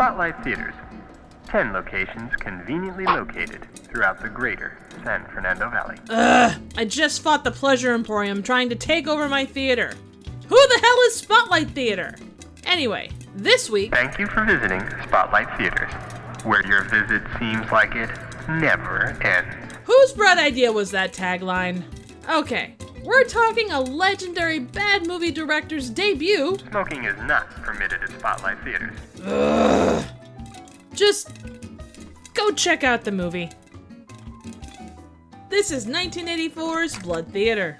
Spotlite Theaters. 10 locations conveniently located throughout the greater San Fernando Valley. I just fought the Pleasure Emporium trying to take over my theater. Who the hell is Spotlite Theater? Anyway, this week... Thank you for visiting Spotlite Theaters, where your visit seems like it never ends. Whose bright idea was that tagline? Okay, we're talking a legendary bad movie director's debut. Smoking is not permitted at Spotlite Theaters. Just go check out the movie. This is 1984's Blood Theater.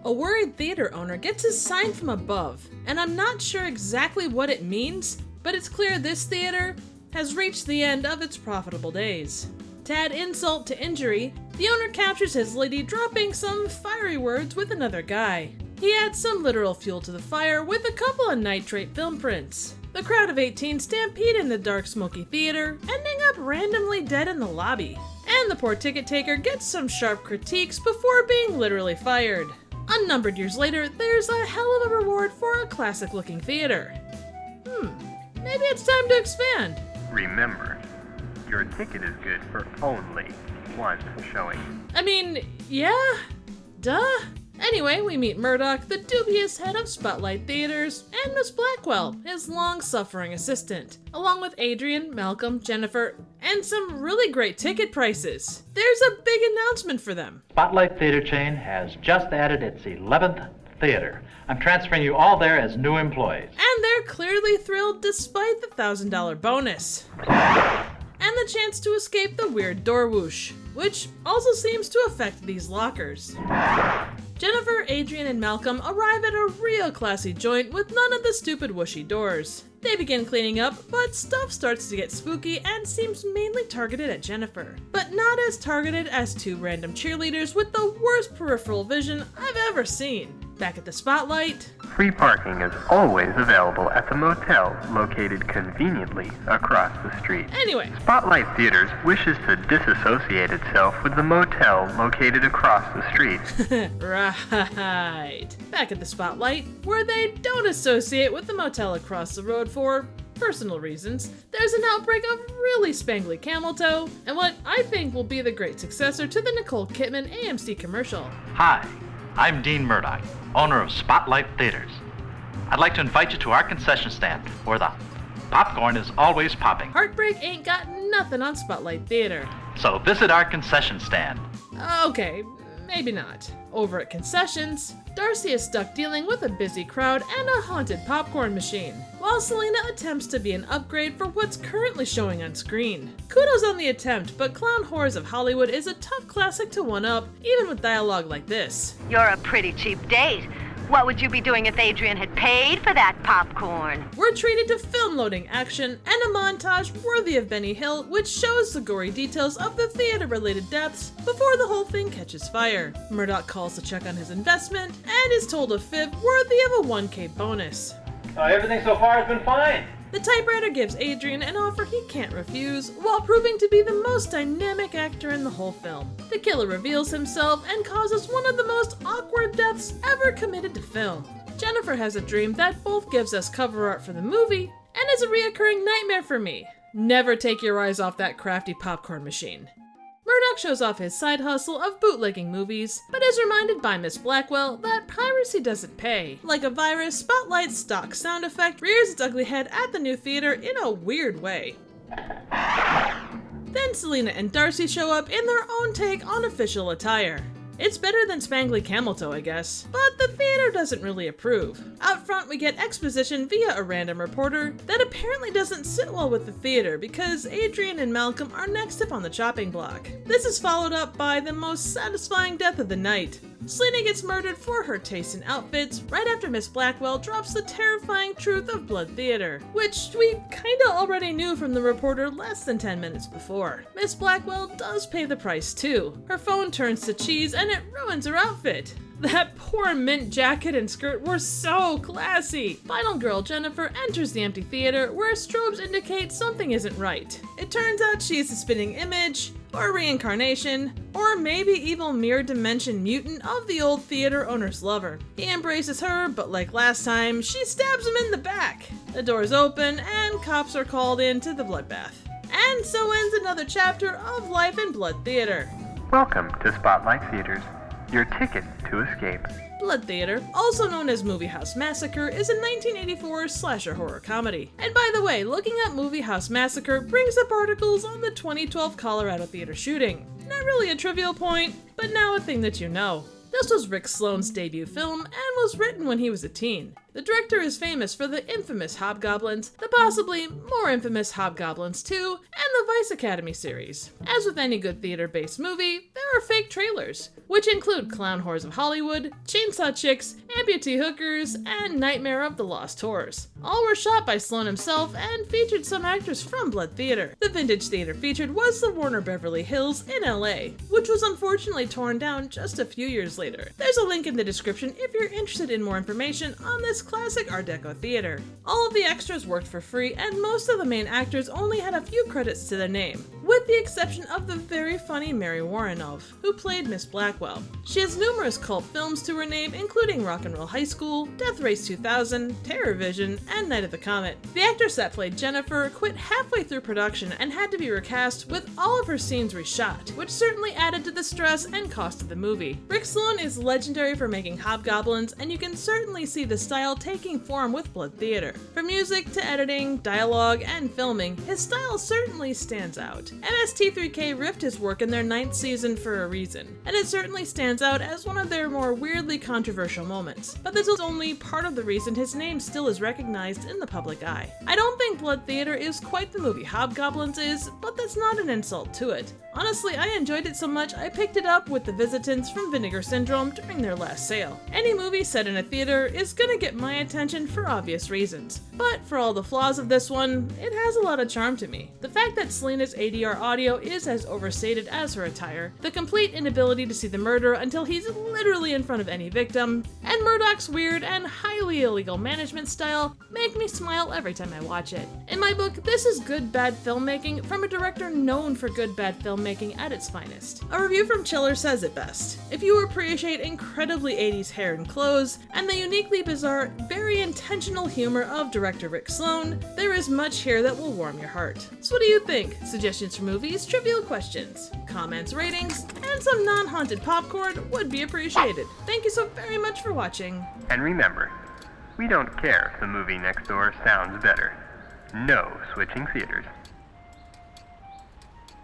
A worried theater owner gets his sign from above, and I'm not sure exactly what it means, but it's clear this theater has reached the end of its profitable days. To add insult to injury, the owner captures his lady dropping some fiery words with another guy. He adds some literal fuel to the fire with a couple of nitrate film prints. The crowd of 18 stampede in the dark, smoky theater, ending up randomly dead in the lobby. And the poor ticket taker gets some sharp critiques before being literally fired. Unnumbered years later, there's a hell of a reward for a classic-looking theater. Maybe it's time to expand. Remember, your ticket is good for only one showing. I mean, yeah, duh. Anyway, we meet Murdoch, the dubious head of Spotlite Theaters, and Miss Blackwell, his long-suffering assistant, along with Adrian, Malcolm, Jennifer, and some really great ticket prices. There's a big announcement for them. Spotlite Theater chain has just added its 11th theater. I'm transferring you all there as new employees. And they're clearly thrilled despite the $1,000 bonus. And the chance to escape the weird door whoosh, which also seems to affect these lockers. Jennifer, Adrian, and Malcolm arrive at a real classy joint with none of the stupid whooshy doors. They begin cleaning up, but stuff starts to get spooky and seems mainly targeted at Jennifer. But not as targeted as two random cheerleaders with the worst peripheral vision I've ever seen. Back at the Spotlight, Free parking is always available at the motel located conveniently across the street. Anyway, Spotlite Theaters wishes to disassociate itself with the motel located across the street. right. Back at the Spotlight, where they don't associate with the motel across the road for personal reasons, there's an outbreak of really spangly camel toe, and what I think will be the great successor to the Nicole Kidman AMC commercial. Hi, I'm Dean Murdoch, owner of Spotlite Theaters. I'd like to invite you to our concession stand, where the popcorn is always popping. Heartbreak ain't got nothing on Spotlite Theater. So visit our concession stand. Okay, maybe not. Over at concessions, Darcy is stuck dealing with a busy crowd and a haunted popcorn machine, while Selena attempts to be an upgrade for what's currently showing on screen. Kudos on the attempt, but Clown Horrors of Hollywood is a tough classic to one-up, even with dialogue like this. You're a pretty cheap date. What would you be doing if Adrian had paid for that popcorn? We're treated to film-loading action and a montage worthy of Benny Hill, which shows the gory details of the theater-related deaths before the whole thing catches fire. Murdoch calls to check on his investment and is told a fib worthy of a 1K bonus. Everything so far has been fine. The typewriter gives Adrian an offer he can't refuse, while proving to be the most dynamic actor in the whole film. The killer reveals himself and causes one of the most awkward deaths ever committed to film. Jennifer has a dream that both gives us cover art for the movie and is a reoccurring nightmare for me. Never take your eyes off that crafty popcorn machine. Murdoch shows off his side hustle of bootlegging movies, but is reminded by Miss Blackwell that piracy doesn't pay. Like a virus, Spotlight's stock sound effect rears its ugly head at the new theater in a weird way. Then Selena and Darcy show up in their own take on official attire. It's better than spangly camel toe, I guess, but the theater doesn't really approve. Out front, we get exposition via a random reporter that apparently doesn't sit well with the theater because Adrian and Malcolm are next up on the chopping block. This is followed up by the most satisfying death of the night. Selena gets murdered for her taste in outfits right after Miss Blackwell drops the terrifying truth of Blood Theater, which we kinda already knew from the reporter less than 10 minutes before. Miss Blackwell does pay the price too. Her phone turns to cheese and it ruins her outfit. That poor mint jacket and skirt were so classy. Final girl Jennifer enters the empty theater where strobes indicate something isn't right. It turns out she's a spitting image, or reincarnation, or maybe evil mirror dimension mutant of the old theater owner's lover. He embraces her, but like last time, she stabs him in the back. The doors open and cops are called into the bloodbath. And so ends another chapter of Life in Blood Theater. Welcome to Spotlite Theaters, your ticket to escape. Blood Theater, also known as Movie House Massacre, is a 1984 slasher horror comedy. And by the way, looking up Movie House Massacre brings up articles on the 2012 Colorado theater shooting. Not really a trivial point, but now a thing that you know. This was Rick Sloane's debut film and was written when he was a teen. The director is famous for the infamous Hobgoblins, the possibly more infamous Hobgoblins 2, and the Vice Academy series. As with any good theater-based movie, there are fake trailers, which include Clown Whores of Hollywood, Chainsaw Chicks, Amputee Hookers, and Nightmare of the Lost Whores. All were shot by Sloane himself and featured some actors from Blood Theater. The vintage theater featured was the Warner Beverly Hills in LA, which was unfortunately torn down just a few years later. There's a link in the description if you're interested in more information on this classic Art Deco theater. All of the extras worked for free, and most of the main actors only had a few credits to their name, with the exception of the very funny Mary Warrenov, who played Miss Blackwell. She has numerous cult films to her name, including Rock and Roll High School, Death Race 2000, Terror Vision, and Night of the Comet. The actress that played Jennifer quit halfway through production and had to be recast with all of her scenes reshot, which certainly added to the stress and cost of the movie. Rick Sloane is legendary for making hobgoblins, and you can certainly see the style taking form with Blood Theater. From music to editing, dialogue, and filming, his style certainly stands out. MST3K riffed his work in their 9th season for a reason, and it certainly stands out as one of their more weirdly controversial moments. But this is only part of the reason his name still is recognized in the public eye. I don't think Blood Theater is quite the movie Hobgoblins is, but that's not an insult to it. Honestly, I enjoyed it so much I picked it up with the Visitants from Vinegar Syndrome during their last sale. Any movie set in a theater is gonna get my attention for obvious reasons. But for all the flaws of this one, it has a lot of charm to me. The fact that Selena's ADR audio is as overstated as her attire, the complete inability to see the murderer until he's literally in front of any victim, and Murdoch's weird and highly illegal management style make me smile every time I watch it. In my book, this is good bad filmmaking from a director known for good bad filmmaking at its finest. A review from Chiller says it best: if you appreciate incredibly 80s hair and clothes, and the uniquely bizarre, very intentional humor of director Rick Sloane, there is much here that will warm your heart. So what do you think? Suggestions for movies, trivial questions, comments, ratings, and some non-haunted popcorn would be appreciated. Thank you so very much for watching. And remember, we don't care if the movie next door sounds better. No switching theaters.